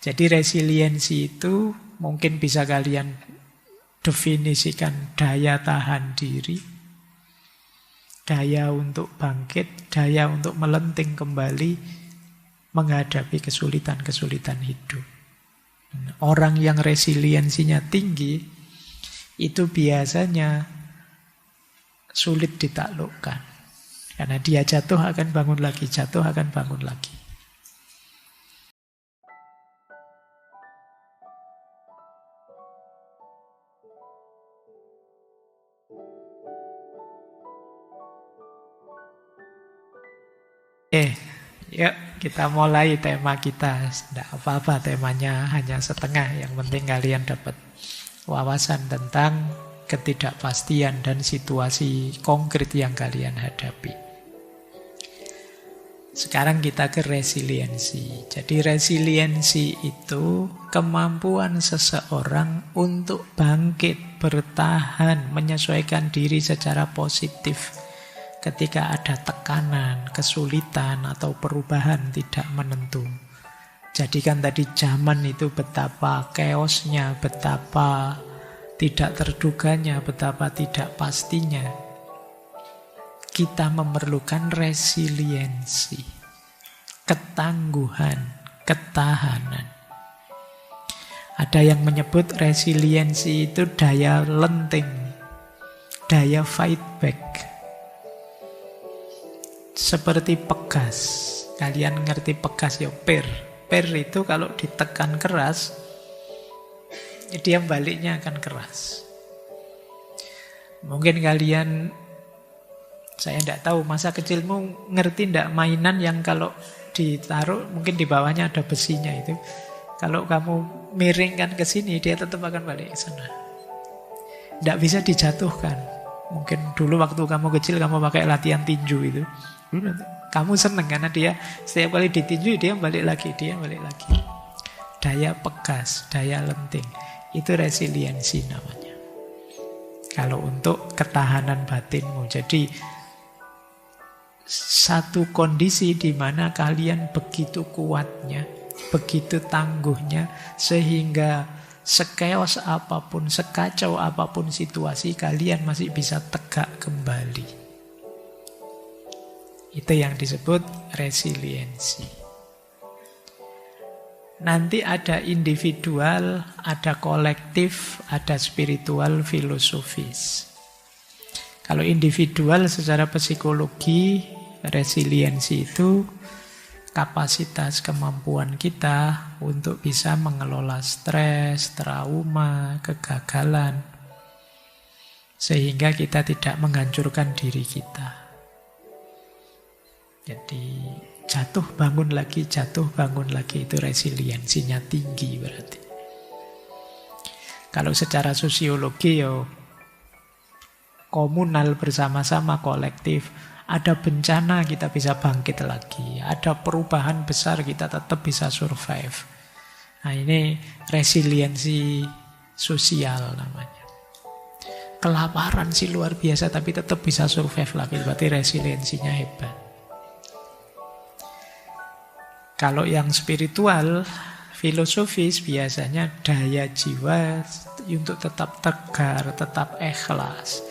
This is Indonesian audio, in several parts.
Jadi resiliensi itu mungkin bisa kalian definisikan daya tahan diri, daya untuk bangkit, daya untuk melenting kembali menghadapi kesulitan-kesulitan hidup. Orang yang resiliensinya tinggi itu biasanya sulit ditaklukkan. Karena dia jatuh akan bangun lagi, jatuh akan bangun lagi. Yuk kita mulai tema kita. Tidak apa-apa temanya hanya setengah. Yang penting kalian dapat wawasan tentang ketidakpastian dan situasi konkret yang kalian hadapi. Sekarang kita ke resiliensi. Jadi resiliensi itu kemampuan seseorang untuk bangkit, bertahan, menyesuaikan diri secara positif ketika ada tekanan, kesulitan, atau perubahan tidak menentu. Jadi kan tadi zaman itu betapa chaosnya, betapa tidak terduganya, betapa tidak pastinya. Kita memerlukan resiliensi, ketangguhan, ketahanan. Ada yang menyebut resiliensi itu daya lenting, daya fight back. Seperti pegas. Kalian ngerti pegas ya, per. Per itu kalau ditekan keras, dia baliknya akan keras. Mungkin kalian, saya tidak tahu, masa kecilmu ngerti tidak mainan yang kalau ditaruh mungkin di bawahnya ada besinya itu. Kalau kamu miringkan ke sini, dia tetap akan balik ke sana. Tidak bisa dijatuhkan. Mungkin dulu waktu kamu kecil kamu pakai latihan tinju itu. Kamu seneng karena dia setiap kali ditinju dia balik lagi, dia balik lagi. Daya pegas, daya lenting. Itu resiliensi namanya. Kalau untuk ketahanan batinmu. Jadi satu kondisi di mana kalian begitu kuatnya, begitu tangguhnya, sehingga sekeos apapun, sekacau apapun situasi, kalian masih bisa tegak kembali. Itu yang disebut resiliensi. Nanti ada individual, ada kolektif, ada spiritual, filosofis. Kalau individual secara psikologi, resiliensi itu kapasitas kemampuan kita untuk bisa mengelola stres, trauma, kegagalan, sehingga kita tidak menghancurkan diri kita. Jadi jatuh bangun lagi, itu resiliensinya tinggi berarti. Kalau secara sosiologi ya komunal, bersama-sama, kolektif. Ada bencana kita bisa bangkit lagi. Ada perubahan besar kita tetap bisa survive. Nah ini resiliensi sosial namanya. Kelaparan sih luar biasa tapi tetap bisa survive lagi. Berarti resiliensinya hebat. Kalau yang spiritual, filosofis biasanya daya jiwa untuk tetap tegar, tetap ikhlas.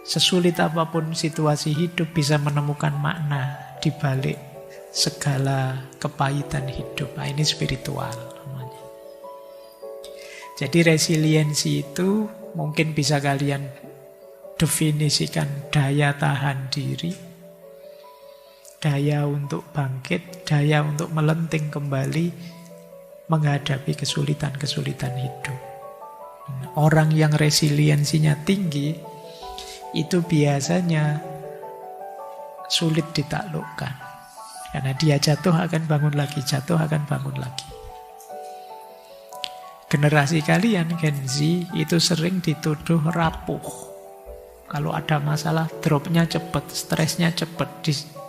Sesulit apapun situasi hidup bisa menemukan makna di balik segala kepahitan hidup. Nah, ini spiritual namanya. Jadi resiliensi itu mungkin bisa kalian definisikan daya tahan diri, daya untuk bangkit, daya untuk melenting kembali menghadapi kesulitan-kesulitan hidup. Orang yang resiliensinya tinggi itu biasanya sulit ditaklukkan. Karena dia jatuh akan bangun lagi, jatuh akan bangun lagi. Generasi kalian, Gen Z, itu sering dituduh rapuh. Kalau ada masalah, dropnya cepat, stresnya cepat,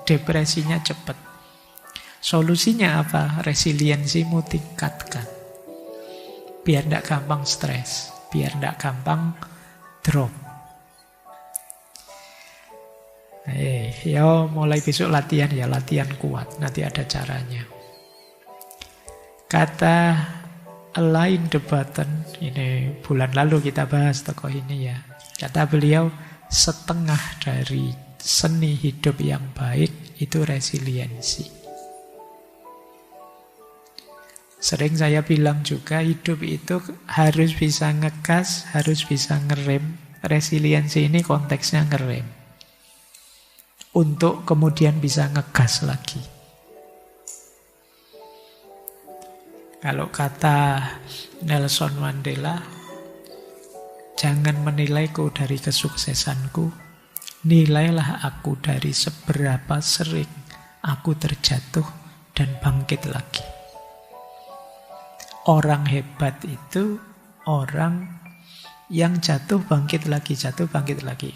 depresinya cepat. Solusinya apa? Resiliensimu tingkatkan. Biar tidak gampang stres, biar tidak gampang drop. Ya mulai besok latihan ya, latihan kuat. Nanti ada caranya. Kata Alain de Botton, ini bulan lalu kita bahas tokoh ini ya. Kata beliau, setengah dari seni hidup yang baik itu resiliensi. Sering saya bilang juga, hidup itu harus bisa ngegas, harus bisa ngerem. Resiliensi ini konteksnya ngerem. Untuk kemudian bisa ngegas lagi. Kalau kata Nelson Mandela, jangan menilaiku dari kesuksesanku, nilailah aku dari seberapa sering aku terjatuh dan bangkit lagi. Orang hebat itu orang yang jatuh bangkit lagi, jatuh bangkit lagi.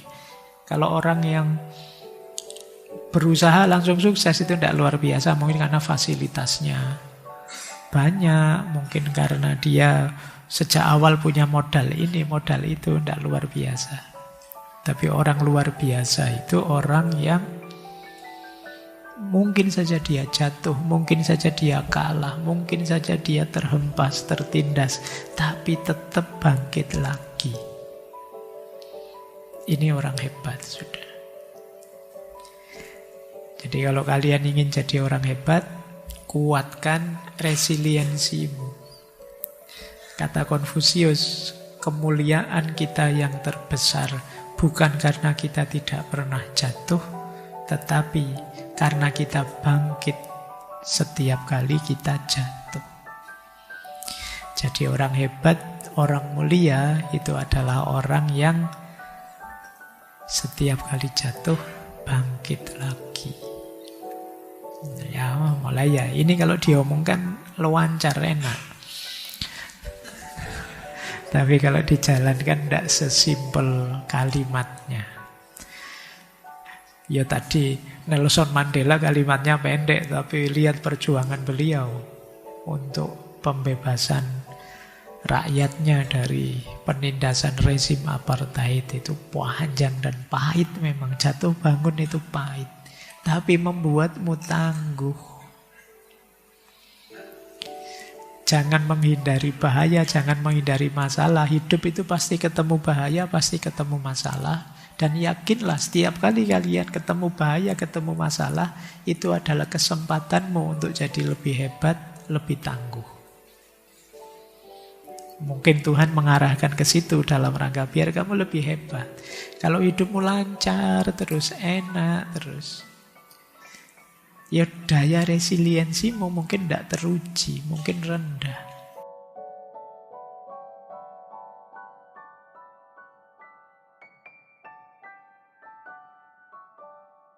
Kalau orang yang berusaha langsung sukses itu tidak luar biasa, mungkin karena fasilitasnya banyak, mungkin karena dia sejak awal punya modal ini, modal itu, tidak luar biasa. Tapi orang luar biasa itu orang yang mungkin saja dia jatuh, mungkin saja dia kalah, mungkin saja dia terhempas, tertindas, tapi tetap bangkit lagi. Ini orang hebat sudah. Jadi kalau kalian ingin jadi orang hebat, kuatkan resiliensimu. Kata Konfusius, kemuliaan kita yang terbesar bukan karena kita tidak pernah jatuh, tetapi karena kita bangkit setiap kali kita jatuh. Jadi orang hebat, orang mulia itu adalah orang yang setiap kali jatuh bangkit lagi. Ya mulai ya, ini kalau diomongkan lancar enak. Tapi kalau dijalankan tidak sesimpel kalimatnya. Ya tadi Nelson Mandela kalimatnya pendek, tapi lihat perjuangan beliau untuk pembebasan rakyatnya dari penindasan rezim apartheid itu panjang dan pahit memang. Jatuh bangun itu pahit, tapi membuatmu tangguh. Jangan menghindari bahaya, jangan menghindari masalah. Hidup itu pasti ketemu bahaya, pasti ketemu masalah. Dan yakinlah setiap kali kalian ketemu bahaya, ketemu masalah, itu adalah kesempatanmu untuk jadi lebih hebat, lebih tangguh. Mungkin Tuhan mengarahkan ke situ dalam rangka biar kamu lebih hebat. Kalau hidupmu lancar terus, enak terus, ya daya resiliensimu mungkin tidak teruji, mungkin rendah.